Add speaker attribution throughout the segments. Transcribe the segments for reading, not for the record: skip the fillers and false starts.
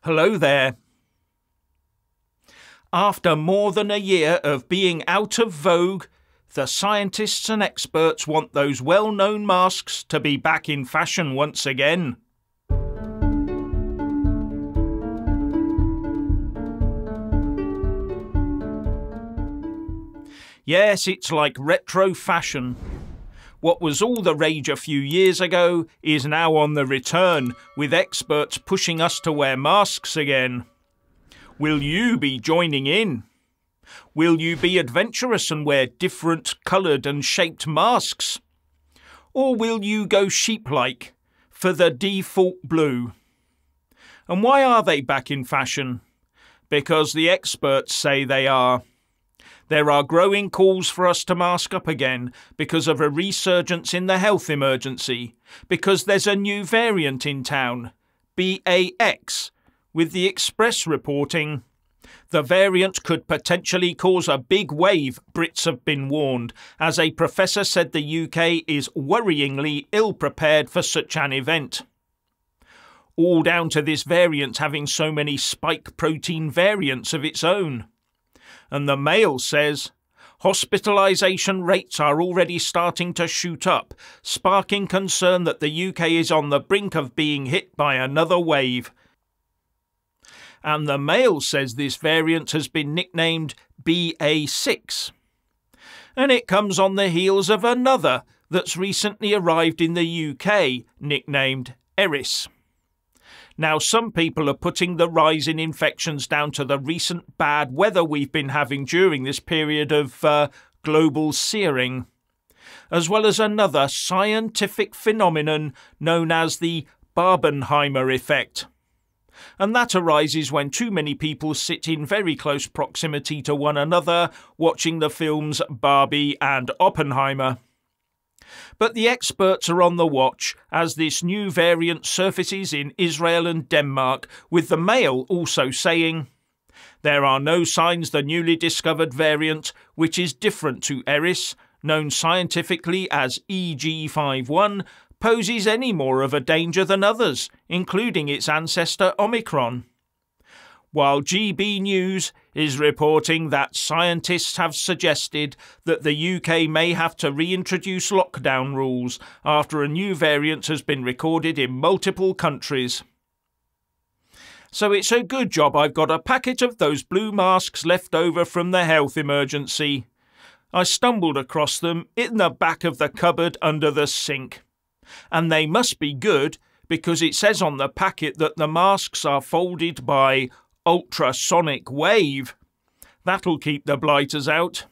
Speaker 1: Hello there. After more than a year of being out of vogue, the scientists and experts want those well-known masks to be back in fashion once again. Yes, it's like retro fashion. What was all the rage a few years ago is now on the return, with experts pushing us to wear masks again. Will you be joining in? Will you be adventurous and wear different coloured and shaped masks? Or will you go sheep-like for the default blue? And why are they back in fashion? Because the experts say they are. There are growing calls for us to mask up again because of a resurgence in the health emergency, because there's a new variant in town, BA-X, with the Express reporting the variant could potentially cause a big wave, Brits have been warned, as a professor said the UK is worryingly ill-prepared for such an event. All down to this variant having so many spike protein variants of its own. And the Mail says hospitalisation rates are already starting to shoot up, sparking concern that the UK is on the brink of being hit by another wave. And the Mail says this variant has been nicknamed BA6. And it comes on the heels of another that's recently arrived in the UK, nicknamed Eris. Now, some people are putting the rise in infections down to the recent bad weather we've been having during this period of global searing, as well as another scientific phenomenon known as the Barbenheimer effect. And that arises when too many people sit in very close proximity to one another watching the films Barbie and Oppenheimer. But the experts are on the watch as this new variant surfaces in Israel and Denmark, with the Mail also saying, there are no signs the newly discovered variant, which is different to Eris, known scientifically as EG51, poses any more of a danger than others, including its ancestor Omicron. While GB News is reporting that scientists have suggested that the UK may have to reintroduce lockdown rules after a new variant has been recorded in multiple countries. So it's a good job I've got a packet of those blue masks left over from the health emergency. I stumbled across them in the back of the cupboard under the sink. And they must be good because it says on the packet that the masks are folded by ultrasonic wave. That'll keep the blighters out.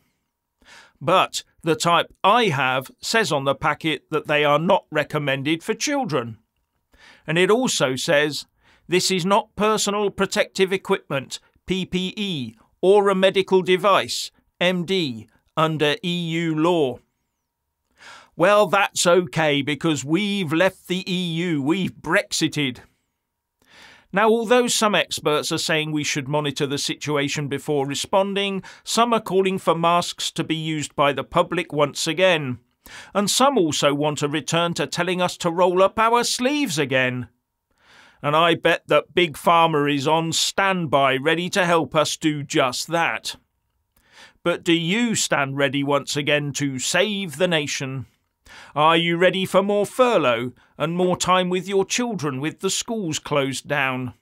Speaker 1: But the type I have says on the packet that they are not recommended for children. And it also says this is not personal protective equipment, PPE, or a medical device, MD, under EU law. Well, that's okay because we've left the EU, we've Brexited. Now, although some experts are saying we should monitor the situation before responding, some are calling for masks to be used by the public once again. And some also want a return to telling us to roll up our sleeves again. And I bet that Big Pharma is on standby ready to help us do just that. But do you stand ready once again to save the nation? Are you ready for more furlough and more time with your children with the schools closed down?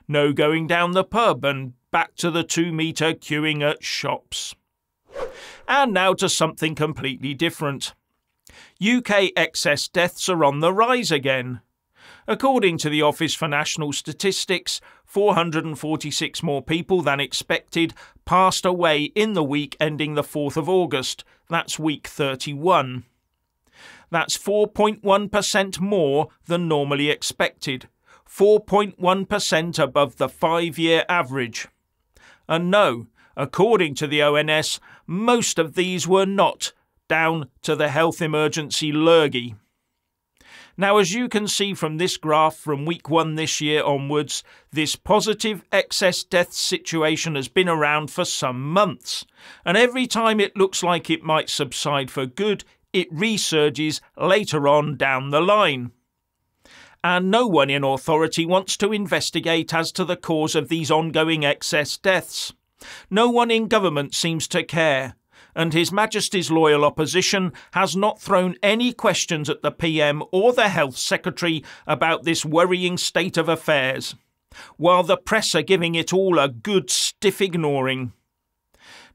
Speaker 1: No going down the pub and back to the 2-metre queuing at shops. And now to something completely different. UK excess deaths are on the rise again. According to the Office for National Statistics, 446 more people than expected passed away in the week ending the 4th of August. That's week 31. That's 4.1% more than normally expected, 4.1% above the 5-year average. And no, according to the ONS, most of these were not down to the health emergency lurgy. Now, as you can see from this graph from week 1 this year onwards, this positive excess death situation has been around for some months, and every time it looks like it might subside for good, it resurges later on down the line. and no one in authority wants to investigate as to the cause of these ongoing excess deaths. No one in government seems to care, and His Majesty's loyal opposition has not thrown any questions at the PM or the Health Secretary about this worrying state of affairs, while the press are giving it all a good stiff ignoring.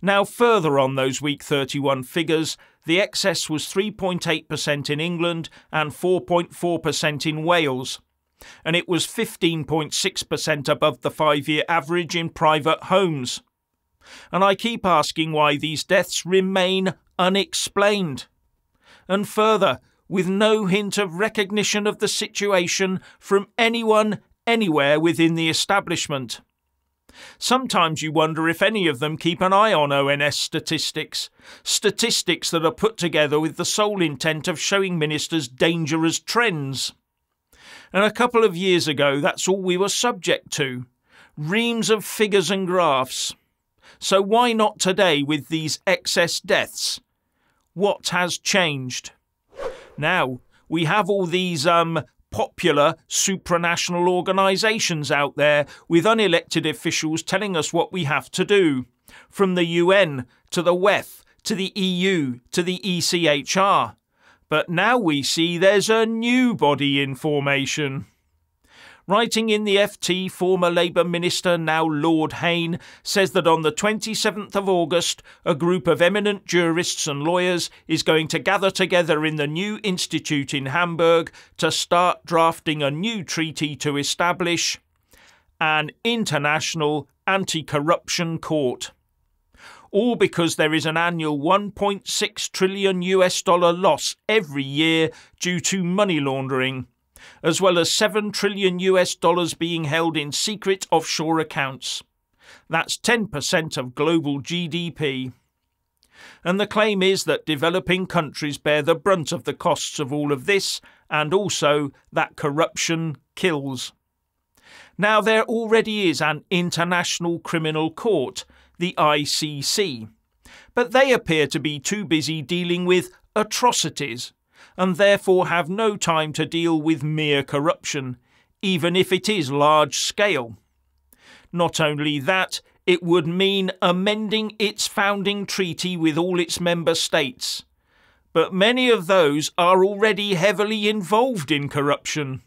Speaker 1: Now, further on those week 31 figures, the excess was 3.8% in England and 4.4% in Wales, and it was 15.6% above the 5-year average in private homes. And I keep asking why these deaths remain unexplained. And further, with no hint of recognition of the situation from anyone, anywhere within the establishment. Sometimes you wonder if any of them keep an eye on ONS statistics that are put together with the sole intent of showing ministers dangerous trends. And a couple of years ago, that's all we were subject to, reams of figures and graphs. So why not today with these excess deaths? What has changed? Now, we have all these popular supranational organisations out there with unelected officials telling us what we have to do, from the UN to the WEF to the EU to the ECHR. But now we see there's a new body in formation. Writing in the FT, former Labour Minister, now Lord Hayne, says that on the 27th of August, a group of eminent jurists and lawyers is going to gather together in the new institute in Hamburg to start drafting a new treaty to establish an international anti-corruption court. All because there is an annual $1.6 trillion loss every year due to money laundering, as well as $7 trillion being held in secret offshore accounts. That's 10% of global GDP. And the claim is that developing countries bear the brunt of the costs of all of this, and also that corruption kills. Now, there already is an International Criminal Court, the ICC, but they appear to be too busy dealing with atrocities, and therefore have no time to deal with mere corruption, even if it is large scale. Not only that, it would mean amending its founding treaty with all its member states, but many of those are already heavily involved in corruption.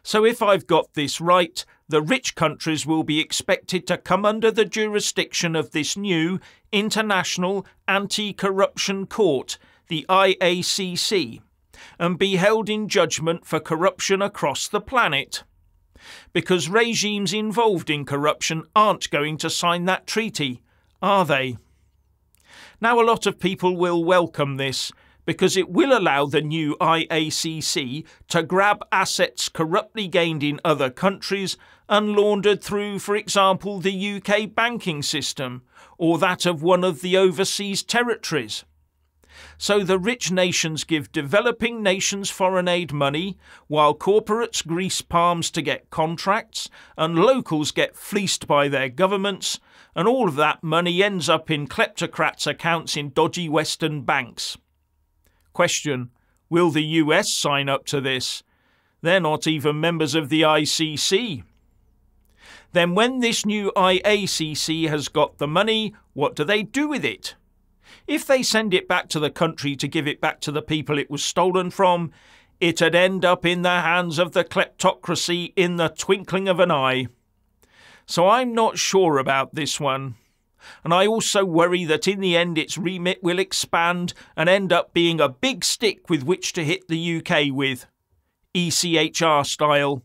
Speaker 1: So if I've got this right, the rich countries will be expected to come under the jurisdiction of this new International Anti-Corruption Court, the IACC, and be held in judgment for corruption across the planet. Because regimes involved in corruption aren't going to sign that treaty, are they? Now, a lot of people will welcome this, because it will allow the new IACC to grab assets corruptly gained in other countries and laundered through, for example, the UK banking system, or that of one of the overseas territories. So the rich nations give developing nations foreign aid money, while corporates grease palms to get contracts, and locals get fleeced by their governments, and all of that money ends up in kleptocrats' accounts in dodgy Western banks. Question: will the US sign up to this? They're not even members of the ICC. Then when this new IACC has got the money, what do they do with it? If they send it back to the country to give it back to the people it was stolen from, it'd end up in the hands of the kleptocracy in the twinkling of an eye. So I'm not sure about this one. And I also worry that in the end its remit will expand and end up being a big stick with which to hit the UK with, ECHR style.